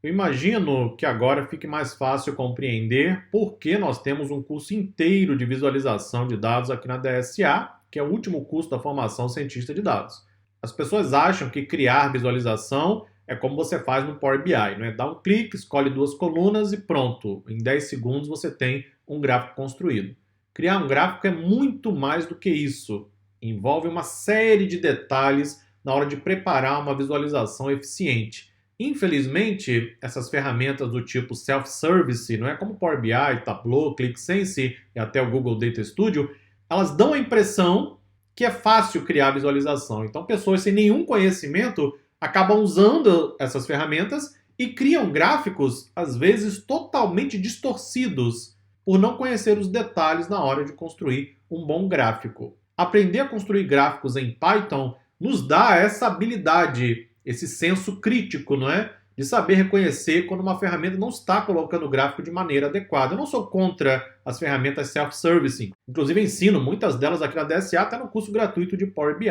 Eu imagino que agora fique mais fácil compreender por que nós temos um curso inteiro de visualização de dados aqui na DSA, que é o último curso da formação cientista de dados. As pessoas acham que criar visualização é como você faz no Power BI, não é? Dá um clique, escolhe duas colunas e pronto. Em 10 segundos você tem um gráfico construído. Criar um gráfico é muito mais do que isso. Envolve uma série de detalhes na hora de preparar uma visualização eficiente. Infelizmente, essas ferramentas do tipo self-service, não é como Power BI, Tableau, ClickSense e até o Google Data Studio, elas dão a impressão que é fácil criar visualização. Então, pessoas sem nenhum conhecimento acabam usando essas ferramentas e criam gráficos, às vezes, totalmente distorcidos, por não conhecer os detalhes na hora de construir um bom gráfico. Aprender a construir gráficos em Python nos dá essa habilidade, esse senso crítico, não é? De saber reconhecer quando uma ferramenta não está colocando o gráfico de maneira adequada. Eu não sou contra as ferramentas self-servicing. Inclusive ensino muitas delas aqui na DSA, até no curso gratuito de Power BI.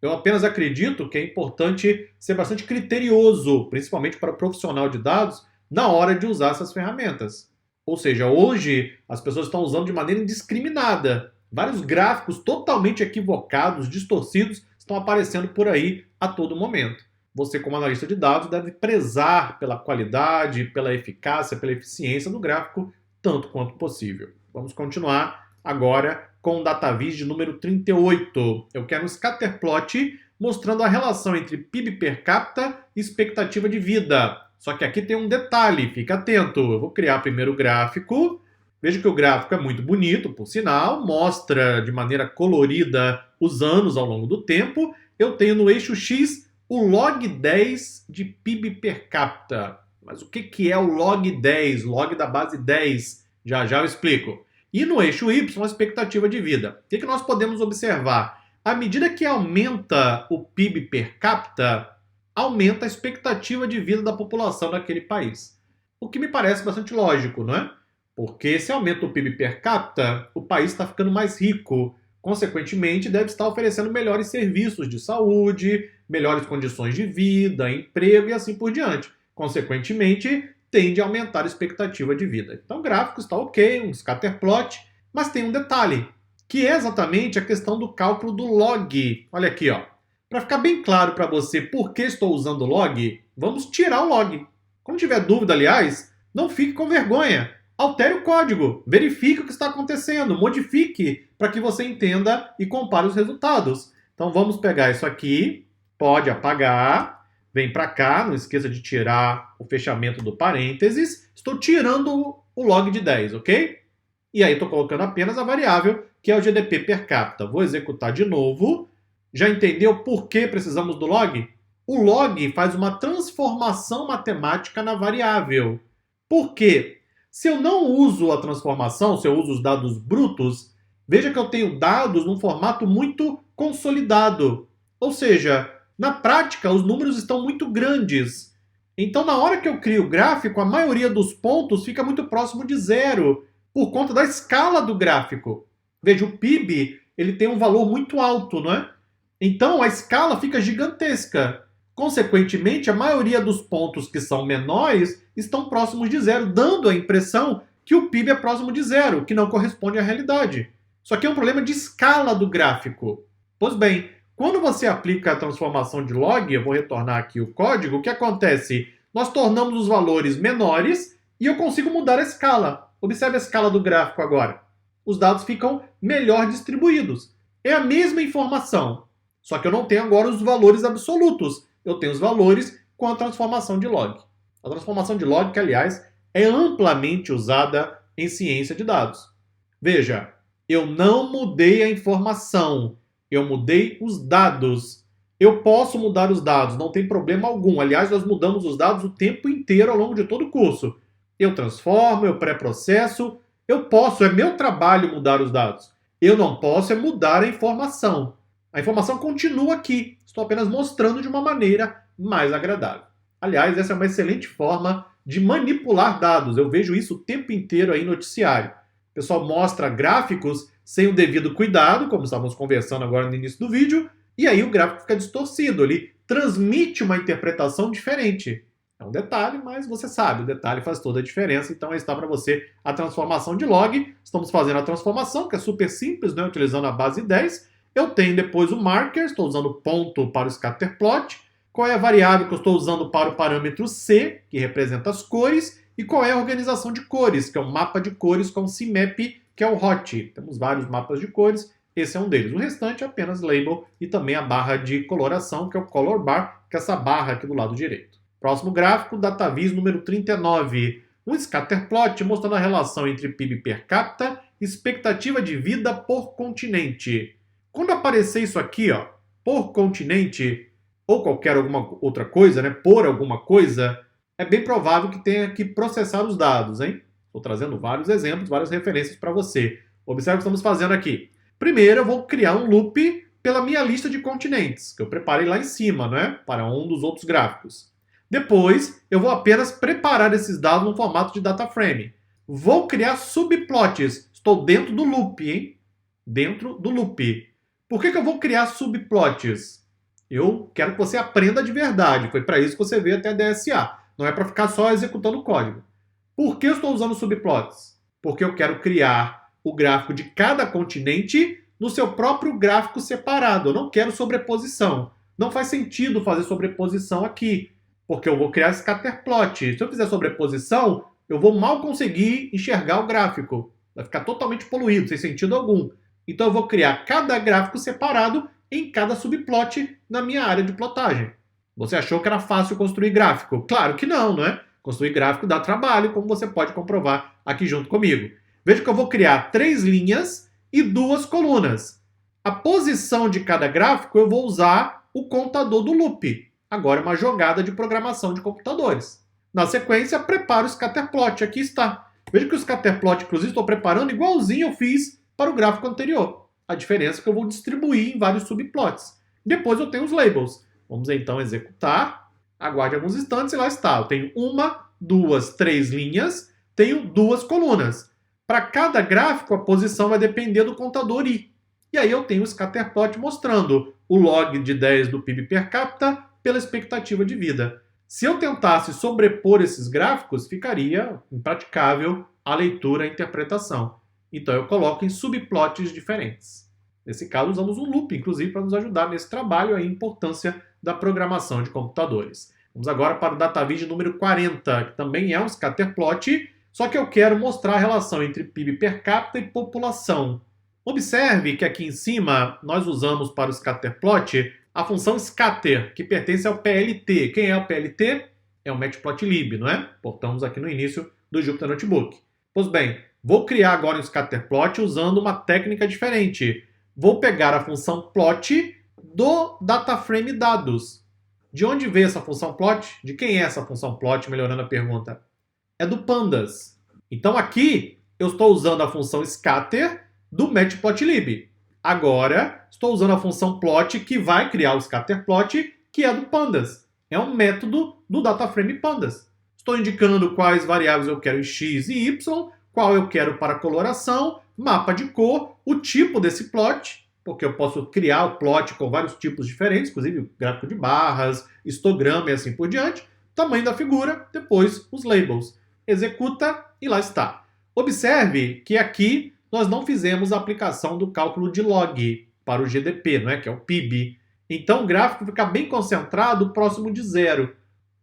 Eu apenas acredito que é importante ser bastante criterioso, principalmente para o profissional de dados, na hora de usar essas ferramentas. Ou seja, hoje as pessoas estão usando de maneira indiscriminada. Vários gráficos totalmente equivocados, distorcidos, estão aparecendo por aí a todo momento. Você, como analista de dados, deve prezar pela qualidade, pela eficácia, pela eficiência do gráfico, tanto quanto possível. Vamos continuar agora com o DataVis de número 38. Eu quero um scatterplot mostrando a relação entre PIB per capita e expectativa de vida. Só que aqui tem um detalhe, fica atento. Eu vou criar primeiro o gráfico. Veja que o gráfico é muito bonito, por sinal, mostra de maneira colorida os anos ao longo do tempo. Eu tenho no eixo X o log 10 de PIB per capita. Mas o que é o log 10? Log da base 10? Já já eu explico. E no eixo Y, a expectativa de vida. O que nós podemos observar? À medida que aumenta o PIB per capita, aumenta a expectativa de vida da população daquele país. O que me parece bastante lógico, não é? Porque se aumenta o PIB per capita, o país está ficando mais rico. Consequentemente, deve estar oferecendo melhores serviços de saúde, melhores condições de vida, emprego e assim por diante. Consequentemente, tende a aumentar a expectativa de vida. Então o gráfico está ok, um scatterplot, mas tem um detalhe, que é exatamente a questão do cálculo do log. Olha aqui, ó. Para ficar bem claro para você por que estou usando o log, vamos tirar o log. Quando tiver dúvida, aliás, não fique com vergonha. Altere o código, verifique o que está acontecendo, modifique para que você entenda e compare os resultados. Então vamos pegar isso aqui, pode apagar, vem para cá, não esqueça de tirar o fechamento do parênteses. Estou tirando o log de 10, ok? E aí estou colocando apenas a variável, que é o GDP per capita. Vou executar de novo. Já entendeu por que precisamos do log? O log faz uma transformação matemática na variável. Por quê? Se eu não uso a transformação, se eu uso os dados brutos, veja que eu tenho dados num formato muito consolidado. Ou seja, na prática, os números estão muito grandes. Então, na hora que eu crio o gráfico, a maioria dos pontos fica muito próximo de zero, por conta da escala do gráfico. Veja, o PIB ele tem um valor muito alto, não é? Então, a escala fica gigantesca. Consequentemente, a maioria dos pontos que são menores estão próximos de zero, dando a impressão que o PIB é próximo de zero, que não corresponde à realidade. Só que é um problema de escala do gráfico. Pois bem, quando você aplica a transformação de log, eu vou retornar aqui o código, o que acontece? Nós tornamos os valores menores e eu consigo mudar a escala. Observe a escala do gráfico agora. Os dados ficam melhor distribuídos. É a mesma informação, só que eu não tenho agora os valores absolutos. Eu tenho os valores com a transformação de log. A transformação de log, que aliás é amplamente usada em ciência de dados. Veja, eu não mudei a informação, eu mudei os dados. Eu posso mudar os dados, não tem problema algum. Aliás, nós mudamos os dados o tempo inteiro ao longo de todo o curso. Eu transformo, eu pré-processo, eu posso, é meu trabalho mudar os dados. Eu não posso é mudar a informação. A informação continua aqui, estou apenas mostrando de uma maneira mais agradável. Aliás, essa é uma excelente forma de manipular dados. Eu vejo isso o tempo inteiro aí no noticiário. O pessoal mostra gráficos sem o devido cuidado, como estávamos conversando agora no início do vídeo, e aí o gráfico fica distorcido, ele transmite uma interpretação diferente. É um detalhe, mas você sabe, o detalhe faz toda a diferença, então aí está para você a transformação de log. Estamos fazendo a transformação, que é super simples, né? Utilizando a base 10. Eu tenho depois o marker, estou usando o ponto para o scatterplot. Qual é a variável que eu estou usando para o parâmetro C, que representa as cores, e qual é a organização de cores, que é um mapa de cores com CMap, que é o hot. Temos vários mapas de cores, esse é um deles. O restante é apenas label e também a barra de coloração, que é o color bar, que é essa barra aqui do lado direito. Próximo gráfico, DataVis número 39. Um scatterplot mostrando a relação entre PIB per capita e expectativa de vida por continente. Quando aparecer isso aqui, ó, por continente, ou qualquer alguma outra coisa, né, por alguma coisa, é bem provável que tenha que processar os dados, hein? Estou trazendo vários exemplos, várias referências para você. Observe o que estamos fazendo aqui. Primeiro, eu vou criar um loop pela minha lista de continentes, que eu preparei lá em cima, né, para um dos outros gráficos. Depois, eu vou apenas preparar esses dados no formato de data frame. Vou criar subplots. Estou dentro do loop, hein? Dentro do loop. Por que eu vou criar subplots? Eu quero que você aprenda de verdade. Foi para isso que você veio até a DSA. Não é para ficar só executando o código. Por que eu estou usando subplots? Porque eu quero criar o gráfico de cada continente no seu próprio gráfico separado. Eu não quero sobreposição. Não faz sentido fazer sobreposição aqui, porque eu vou criar scatterplot. Se eu fizer sobreposição, eu vou mal conseguir enxergar o gráfico. Vai ficar totalmente poluído, sem sentido algum. Então eu vou criar cada gráfico separado em cada subplot na minha área de plotagem. Você achou que era fácil construir gráfico? Claro que não, não é? Construir gráfico dá trabalho, como você pode comprovar aqui junto comigo. Veja que eu vou criar 3 linhas e 2 colunas. A posição de cada gráfico eu vou usar o contador do loop. Agora é uma jogada de programação de computadores. Na sequência, preparo o scatterplot. Aqui está. Veja que o scatterplot, inclusive, estou preparando igualzinho eu fiz para o gráfico anterior. A diferença é que eu vou distribuir em vários subplots. Depois eu tenho os labels. Vamos então executar. Aguarde alguns instantes e lá está. Eu tenho 1, 2, 3 linhas, tenho 2 colunas. Para cada gráfico, a posição vai depender do contador I. E aí eu tenho o scatterplot mostrando o log de 10 do PIB per capita pela expectativa de vida. Se eu tentasse sobrepor esses gráficos, ficaria impraticável a leitura e a interpretação. Então eu coloco em subplots diferentes. Nesse caso, usamos um loop, inclusive, para nos ajudar nesse trabalho e a importância da programação de computadores. Vamos agora para o DataVis número 40, que também é um scatterplot, só que eu quero mostrar a relação entre PIB per capita e população. Observe que aqui em cima nós usamos para o scatterplot a função scatter, que pertence ao PLT. Quem é o PLT? É o Matplotlib, não é? Portamos aqui no início do Jupyter Notebook. Pois bem, vou criar agora um scatterplot usando uma técnica diferente. Vou pegar a função plot do DataFrame dados. De onde veio essa função plot? De quem é essa função plot, melhorando a pergunta? É do Pandas. Então aqui eu estou usando a função scatter do Matplotlib. Agora estou usando a função plot que vai criar o scatterplot, que é do Pandas. É um método do DataFrame Pandas. Estou indicando quais variáveis eu quero em x e y, qual eu quero para coloração, mapa de cor, o tipo desse plot, porque eu posso criar o plot com vários tipos diferentes, inclusive gráfico de barras, histograma e assim por diante, tamanho da figura, depois os labels. Executa e lá está. Observe que aqui nós não fizemos a aplicação do cálculo de log para o GDP, não é? Que é o PIB. Então o gráfico fica bem concentrado próximo de 0.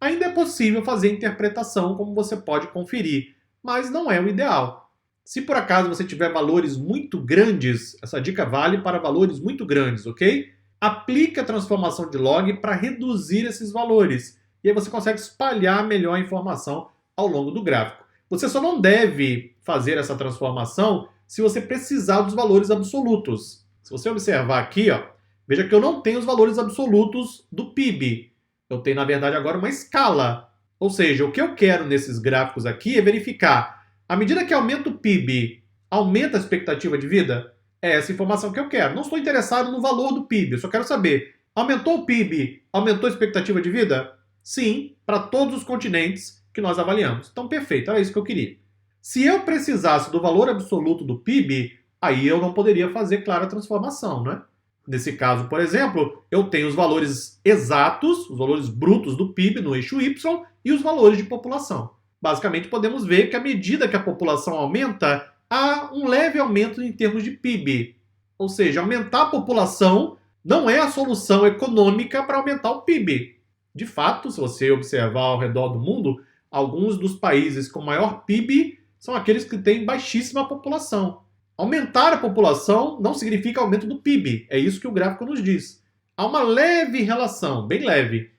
Ainda é possível fazer interpretação, como você pode conferir, mas não é o ideal. Se por acaso você tiver valores muito grandes, essa dica vale para valores muito grandes, ok? Aplique a transformação de log para reduzir esses valores. E aí você consegue espalhar melhor a informação ao longo do gráfico. Você só não deve fazer essa transformação se você precisar dos valores absolutos. Se você observar aqui, ó, veja que eu não tenho os valores absolutos do PIB. Eu tenho, na verdade, agora uma escala. Ou seja, o que eu quero nesses gráficos aqui é verificar, à medida que aumenta o PIB, aumenta a expectativa de vida? É essa informação que eu quero. Não estou interessado no valor do PIB, eu só quero saber, aumentou o PIB, aumentou a expectativa de vida? Sim, para todos os continentes que nós avaliamos. Então, perfeito, era isso que eu queria. Se eu precisasse do valor absoluto do PIB, aí eu não poderia fazer, claro, a transformação, não é? Nesse caso, por exemplo, eu tenho os valores exatos, os valores brutos do PIB no eixo Y e os valores de população. Basicamente, podemos ver que à medida que a população aumenta, há um leve aumento em termos de PIB. Ou seja, aumentar a população não é a solução econômica para aumentar o PIB. De fato, se você observar ao redor do mundo, alguns dos países com maior PIB são aqueles que têm baixíssima população. Aumentar a população não significa aumento do PIB, é isso que o gráfico nos diz. Há uma leve relação, bem leve.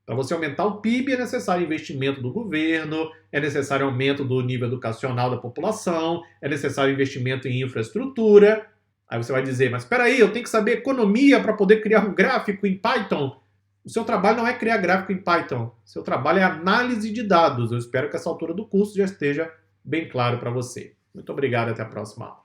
Para você aumentar o PIB é necessário investimento do governo, é necessário aumento do nível educacional da população, é necessário investimento em infraestrutura. Aí você vai dizer, mas espera aí, eu tenho que saber economia para poder criar um gráfico em Python. O seu trabalho não é criar gráfico em Python, o seu trabalho é análise de dados. Eu espero que essa altura do curso já esteja bem claro para você. Muito obrigado, até a próxima aula.